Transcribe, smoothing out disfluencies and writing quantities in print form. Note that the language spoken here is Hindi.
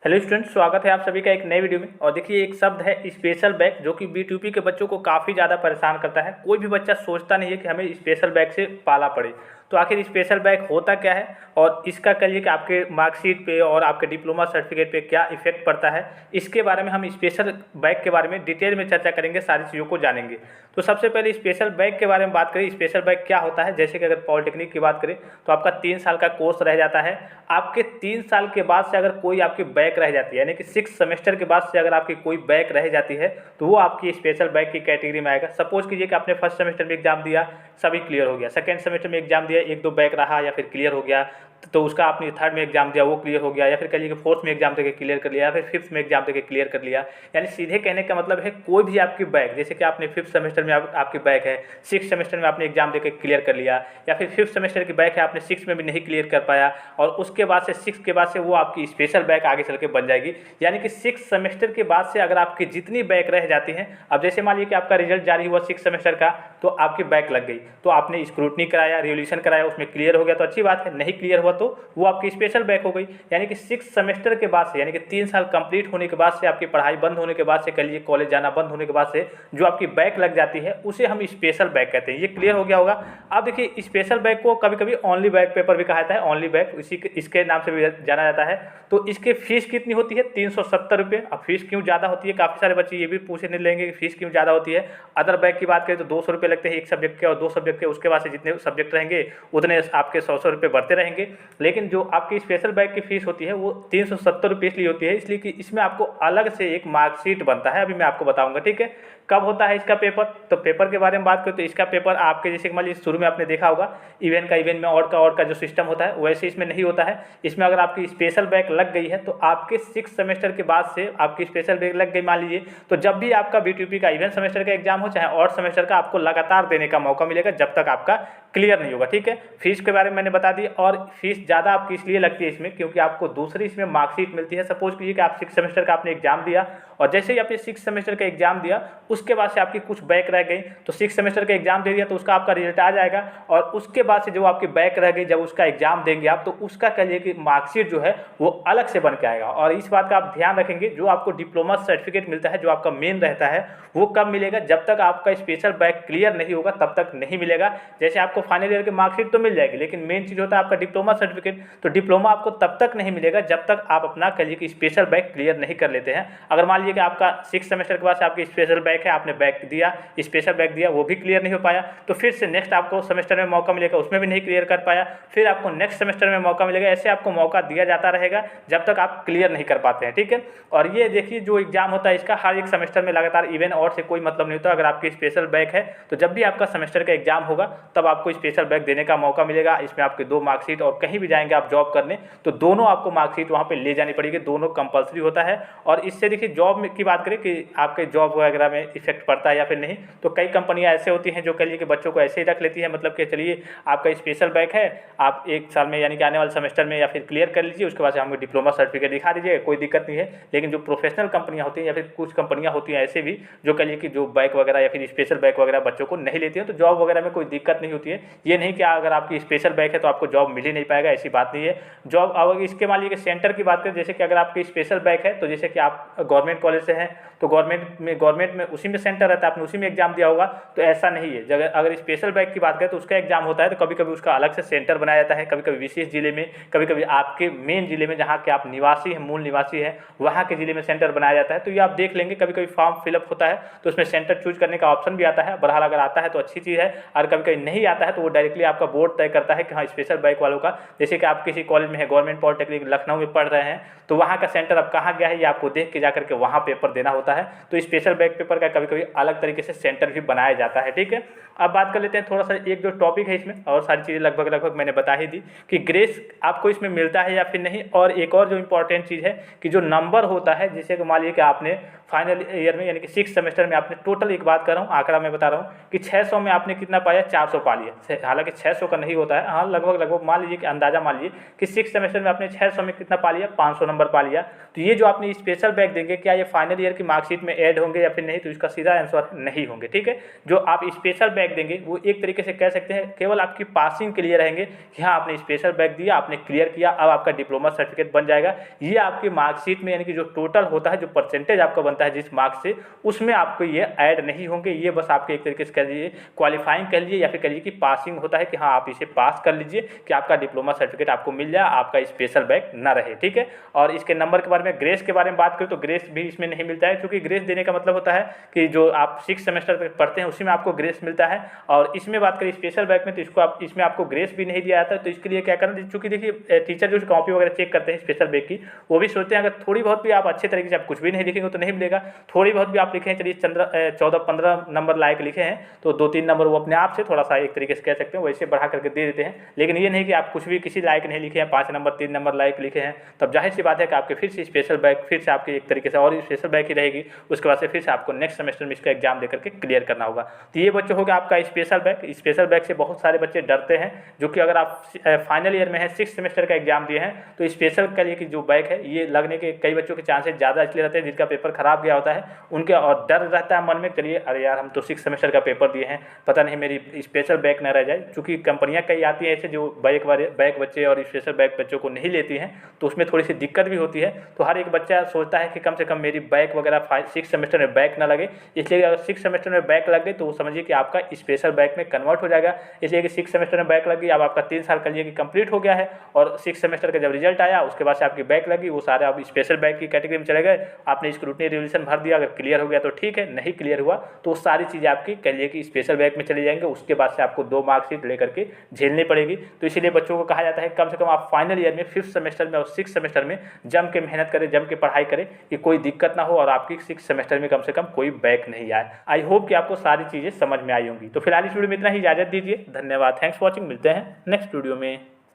हेलो स्टूडेंट, स्वागत है आप सभी का एक नए वीडियो में। और देखिए, एक शब्द है स्पेशल बैग, जो कि बी2पी के बच्चों को काफ़ी ज़्यादा परेशान करता है। कोई भी बच्चा सोचता नहीं है कि हमें स्पेशल बैग से पाला पड़े। तो आखिर स्पेशल बैग होता क्या है और इसका कहिए कि आपके मार्कशीट पे और आपके डिप्लोमा सर्टिफिकेट पे क्या इफेक्ट पड़ता है, इसके बारे में हम स्पेशल बैग के बारे में डिटेल में चर्चा करेंगे, सारी चीज़ों को जानेंगे। तो सबसे पहले स्पेशल बैग के बारे में बात करें। स्पेशल बैग क्या होता है, जैसे कि अगर पॉलिटेक्निक की बात करें तो आपका 3 साल का कोर्स रह जाता है। आपके 3 साल के बाद से अगर कोई आपकी बैक रह जाती है, यानी कि 6 सेमेस्टर के बाद से अगर आपकी कोई बैक रह जाती है, तो वो आपकी स्पेशल बैक की कैटेगरी में आएगा। सपोज कीजिए कि आपने फर्स्ट सेमेस्टर में एग्जाम दिया, सभी क्लियर हो गया। सेकेंड सेमेस्टर में एग्जाम दिया, एक दो बैक रहा या फिर क्लियर हो गया, तो उसका आपने थर्ड में एग्जाम दिया, वो क्लियर हो गया, या फिर कहिए कि फोर्थ में एग्जाम देके क्लियर कर लिया, या फिर फिफ्थ में एग्जाम देके क्लियर कर लिया। यानी सीधे कहने का मतलब है, कोई भी आपकी बैक, जैसे कि आपने फिफ्थ सेमेस्टर में आपकी बैक है, सिक्स सेमेस्टर में आपने एग्जाम देके क्लियर कर लिया, या फिर फिफ्थ सेमेस्टर की बैक है, आपने सिक्स में भी नहीं क्लियर कर पाया, और उसके बाद से सिक्स के बाद से वो आपकी स्पेशल बैक आगे चल के बन जाएगी। यानी कि सिक्स सेमेस्टर के बाद से अगर आपकी जितनी बैक रह जाती हैं, अब जैसे मान लीजिए कि आपका रिजल्ट जारी हुआ सिक्स सेमेस्टर का, तो आपकी बैक लग गई, तो आपने स्क्रूटनी कराया, रिवोल्यूशन कराया, उसमें क्लियर हो गया तो अच्छी बात है, नहीं क्लियर हुआ तो वो आपकी स्पेशल बैक हो गई। यानी कि सिक्स सेमेस्टर के बाद से, यानी कि 3 साल कंप्लीट होने के बाद से, आपकी पढ़ाई बंद होने के बाद से, कह लीजिए कॉलेज जाना बंद होने के बाद से जो आपकी बैक लग जाती है, उसे हम स्पेशल बैक कहते हैं। ये क्लियर हो गया होगा। अब देखिए, स्पेशल बैक को कभी कभी ओनली बैक पेपर भी कहा जाता है, ओनली बैक इसके नाम से भी जाना जाता है। तो इसके फीस कितनी होती है? 370 रुपये। अब फीस क्यों ज़्यादा होती है, काफ़ी सारे बच्चे ये भी पूछने लेंगे कि फीस क्यों ज़्यादा होती है। अदर बैक की बात करें तो 200 रुपये लगते हैं एक सब्जेक्ट के, और 2 सब्जेक्ट के उसके बाद से जितने सब्जेक्ट रहेंगे उतने आपके 100 रुपये बढ़ते रहेंगे। लेकिन जो आपकी स्पेशल बैक की फीस होती है वो 370 रुपये इसलिए होती है, इसलिए कि इसमें आपको अलग से एक मार्कशीट बनता है। अभी मैं आपको बताऊंगा, ठीक है, कब होता है इसका पेपर। तो पेपर के बारे में बात करें तो इसका पेपर आपके, जैसे मान लीजिए शुरू में आपने देखा होगा इवेंट में और का जो सिस्टम होता है, वैसे इसमें नहीं होता है। इसमें अगर आपकी स्पेशल बैक लग गई है तो आपके 6 सेमेस्टर के बाद से आपकी स्पेशल बैक लग गई मान लीजिए, तो जब भी आपका बी2पी का इवेंट सेमेस्टर का एग्जाम हो चाहे और सेमेस्टर का, आपको लगातार देने का मौका मिलेगा जब तक आपका क्लियर नहीं होगा। ठीक है, फीस के बारे में मैंने बता दी। और फीस ज़्यादा आपकी इसलिए लगती है इसमें, क्योंकि आपको दूसरी इसमें मार्कशीट मिलती है। सपोज कीजिए कि आप 6 सेमेस्टर का आपने एग्जाम दिया, और जैसे ही आपने 6 सेमेस्टर का एग्जाम दिया, उसके बाद से आपकी कुछ बैक रह गई, तो 6 सेमेस्टर का एग्जाम दे दिया तो उसका आपका रिजल्ट आ जाएगा, और उसके बाद से जो आपकी बैक रह गई, जब उसका एग्जाम देंगे आप, तो उसका कहिए कि मार्कशीट जो है वो अलग से बन के आएगा। और इस बात का आप ध्यान रखेंगे, जो आपको डिप्लोमा सर्टिफिकेट मिलता है, जो आपका मेन रहता है, वो कब मिलेगा? जब तक आपका स्पेशल बैक क्लियर नहीं होगा तब तक नहीं मिलेगा। जैसे आपको फाइनल ईयर की मार्कशीट तो मिल जाएगी, लेकिन मेन चीज़ होता है आपका डिप्लोमा सर्टिफिकेट। तो डिप्लोमा आपको तब तक नहीं मिलेगा जब तक आप अपना कहिए कि स्पेशल बैक क्लियर नहीं कर लेते हैं। अगर मान लीजिए कि आपका 6 सेमेस्टर के बाद से आपकी स्पेशल बैक है, आपने बैक दिया, स्पेशल बैक दिया, वो भी क्लियर नहीं हो पाया, तो फिर से नेक्स्ट आपको सेमेस्टर में मौका मिलेगा, उसमें भी नहीं क्लियर कर पाया, फिर आपको नेक्स्ट सेमेस्टर में मौका मिलेगा। ऐसे आपको मौका दिया जाता रहेगा जब तक आप क्लियर नहीं कर पाते हैं। ठीक है, और ये देखिए, जो एग्जाम होता है इसका हर एक सेमेस्टर में लगातार इवन और से कोई मतलब नहीं होता। अगर आपकी स्पेशल बैक है तो जब भी आपका सेमेस्टर का एग्जाम होगा तब आपको स्पेशल बैक देने का मौका मिलेगा। इसमें आपके 2 मार्कशीट, और कहीं भी जाएंगे आप जॉब करने तो दोनों आपको मार्कशीट वहाँ पे ले जानी पड़ेगी, दोनों कंपलसरी होता है। और इससे देखिए, जॉब की बात करें कि आपके जॉब वगैरह में इफेक्ट पड़ता है या फिर नहीं, तो कई कंपनियां ऐसे होती हैं जो कह लीजिए कि बच्चों को ऐसे ही रख लेती है, मतलब कि चलिए आपका स्पेशल बैक है, आप 1 साल में यानी कि आने वाले सेमेस्टर में या फिर क्लियर कर लीजिए, उसके बाद से हमें डिप्लोमा सर्टिफिकेट दिखा दीजिए, कोई दिक्कत नहीं है। लेकिन जो प्रोफेशनल कंपनियां होती हैं या फिर कुछ कंपनियां होती हैं ऐसे भी, जो कह लीजिए कि जो बैक वगैरह या फिर स्पेशल बैक वगैरह बच्चों को नहीं लेती है, तो जॉब वगैरह में कोई दिक्कत नहीं होती है। ये नहीं कि अगर आपकी स्पेशल बैक है तो आपको जॉब मिल ही नहीं पाएगा, ऐसी बात नहीं है। जॉब अब इसके मान लीजिए सेंटर की बात करें, जैसे कि अगर आपकी स्पेशल बैक है, तो जैसे कि आप गवर्नमेंट कॉलेज से हैं तो गवर्नमेंट में उसी में सेंटर रहता है, आपने उसी में एग्जाम दिया होगा, तो ऐसा नहीं है। अगर स्पेशल बैक की बात करें तो उसका एग्जाम होता है, तो कभी कभी उसका अलग से सेंटर बनाया जाता है, कभी कभी विशेष जिले में, कभी कभी आपके मेन जिले में जहाँ के आप निवासी हैं, मूल निवासी हैं, वहाँ के जिले में सेंटर बनाया जाता है। तो ये आप देख लेंगे, कभी कभी फॉर्म फिलअप होता है तो उसमें सेंटर चूज करने का ऑप्शन भी आता है। बहरहाल अगर आता है तो अच्छी चीज़ है, और कभी कभी नहीं आता है तो वो डायरेक्टली आपका बोर्ड तय करता है कि हाँ, स्पेशल बैक वालों का, जैसे कि आप किसी कॉलेज में है, गवर्नमेंट पॉलिटेक्निक लखनऊ में पढ़ रहे हैं, तो वहाँ का सेंटर अब कहाँ गया है ये आपको देख के जाकर के वहाँ पेपर देना होता है। तो स्पेशल बैक पेपर का कभी कभी अलग तरीके से सेंटर भी बनाया जाता है। ठीक है, अब बात कर लेते हैं थोड़ा सा, एक जो टॉपिक है इसमें, और सारी चीज़ें लगभग मैंने बता ही दी कि ग्रेस आपको इसमें मिलता है या फिर नहीं। और एक और जो इंपॉर्टेंट चीज़ है कि जो नंबर होता है, जैसे कि मान लीजिए कि आपने फाइनल ईयर में यानी कि 6 सेमेस्टर में आपने टोटल, एक बात कर रहा हूँ, आंकड़ा मैं बता रहा हूँ कि 600 में आपने कितना पाया? 400 पा लिया। हालांकि 600 का नहीं होता है, हाँ लगभग मान लीजिए कि अंदाजा मान लीजिए कि 6 सेमेस्टर में आपने 600 में कितना पा लिया? 500 नंबर पा लिया। तो ये जो आपने स्पेशल बैक देंगे, क्या ये ये फाइनल ईयर की मार्कशीट में ऐड होंगे या फिर नहीं, तो इसका सीधा आंसर नहीं होंगे। ठीक है, जो आप स्पेशल बैक देंगे वो एक तरीके से कह सकते हैं केवल आपकी पासिंग के लिए रहेंगे कि हाँ आपने स्पेशल बैक दिया, आपने क्लियर किया, अब आपका डिप्लोमा सर्टिफिकेट बन जाएगा। ये आपकी मार्कशीट में यानी कि जो टोटल होता है, जो परसेंटेज आपका बनता है जिस मार्क्स से, उसमें आपको ये ऐड नहीं होंगे। ये बस आपके एक तरीके से कह लीजिए क्वालिफाइंग कह लीजिए या फिर कह लीजिए कि पासिंग होता है कि हाँ आप इसे पास कर लीजिए कि आपका डिप्लोमा सर्टिफिकेट आपको मिल जाए, आपका स्पेशल बैक ना रहे। ठीक है, और इसके नंबर के बारे में, ग्रेस के बारे में बात करें तो ग्रेस भी इसमें नहीं मिलता है, क्योंकि ग्रेस देने का मतलब होता है कि जो आप 6 सेमेस्टर तक पढ़ते हैं उसी में आपको ग्रेस मिलता है। और इसमें बात करें स्पेशल बैक में, तो इसमें आपको ग्रेस भी नहीं दिया जाता। तो इसके लिए क्या करना, चूँकि देखिए टीचर जो कॉपी वगैरह चेक करते हैं स्पेशल बैक की, वो भी सोचते हैं अगर थोड़ी बहुत भी आप अच्छे तरीके से आप कुछ भी नहीं लिखेंगे तो नहीं मिलेगा, थोड़ी बहुत भी आप लिखें, चलिए 14-15 नंबर लायक लिखे हैं तो 2-3 नंबर वो अपने आप से थोड़ा सा एक तरीके से कह सकते हैं वैसे बढ़ा करके दे देते हैं। लेकिन ये नहीं कि आप कुछ भी किसी लायक नहीं लिखे हैं, 5 नंबर 3 नंबर लायक लिखे हैं, तब जाहिर सी बात है कि आपके फिर से स्पेशल बैक, फिर से आपकी एक तरीके से और स्पेशल बैक ही रहेगी। उसके बाद से फिर से आपको नेक्स्ट सेमेस्टर में इसका एग्जाम देकर के क्लियर करना होगा। तो ये बच्चों हो गया आपका स्पेशल बैक। स्पेशल बैक से बहुत सारे बच्चे डरते हैं, जो कि अगर आप फाइनल ईयर में है, 6 सेमेस्टर का एग्जाम दिए हैं, तो स्पेशल के लिए कि जो बैक है ये लगने के कई बच्चों के चांसेस ज़्यादा इसलिए रहते हैं जिनका पेपर खराब गया होता है, उनके और डर रहता है मन में, चलिए अरे यार हम तो 6 सेमेस्टर का पेपर दिए हैं, पता नहीं मेरी स्पेशल बैक ना रह जाए। चूँकि कंपनियां कई आती हैं ऐसे जो बैक बच्चे और स्पेशल बैक बच्चों को नहीं लेती हैं, तो उसमें थोड़ी सी दिक्कत भी होती है। तो हर एक बच्चा सोचता है कि कम से कम मेरी बैक वगैरह 6 सेमेस्टर में बैक ना लगे, इसलिए अगर 6 सेमेस्टर में बैक लग गई तो वो समझिए कि आपका स्पेशल बैक में कन्वर्ट हो जाएगा। इसलिए कि 6 सेमेस्टर में बैक लगी, अब आपका 3 साल कर लिए कि कंप्लीट हो गया है, और 6 सेमेस्टर का जब रिजल्ट आया उसके बाद से आपकी बैक लगी, वो सारे आप स्पेशल बैक की कैटेगरी में चले गए, आपने स्क्रूटनी रिविजन भर दिया, अगर क्लियर हो गया तो ठीक है, नहीं क्लियर हुआ तो वो सारी चीज़ें आपकी कह लिए कि स्पेशल बैक में चली जाएंगे। उसके बाद से आपको 2 मार्कशीट लेकर के झेलनी पड़ेगी। तो इसीलिए बच्चों को कहा जाता है कम से कम आप फाइनल ईयर में 5th सेमेस्टर में और 6th सेमेस्टर में जम के मेहनत करें, जम के पढ़ाई करें कि कोई दिक्कत ना हो और आपकी 6th सेमेस्टर में कम से कम कोई बैक नहीं आए। आई होप कि आपको सारी चीज़ें समझ में आई होंगी। तो फिलहाल इस वीडियो में इतना ही, इजाज़त दीजिए, धन्यवाद, थैंक्स फॉर वॉचिंग, मिलते हैं नेक्स्ट वीडियो में।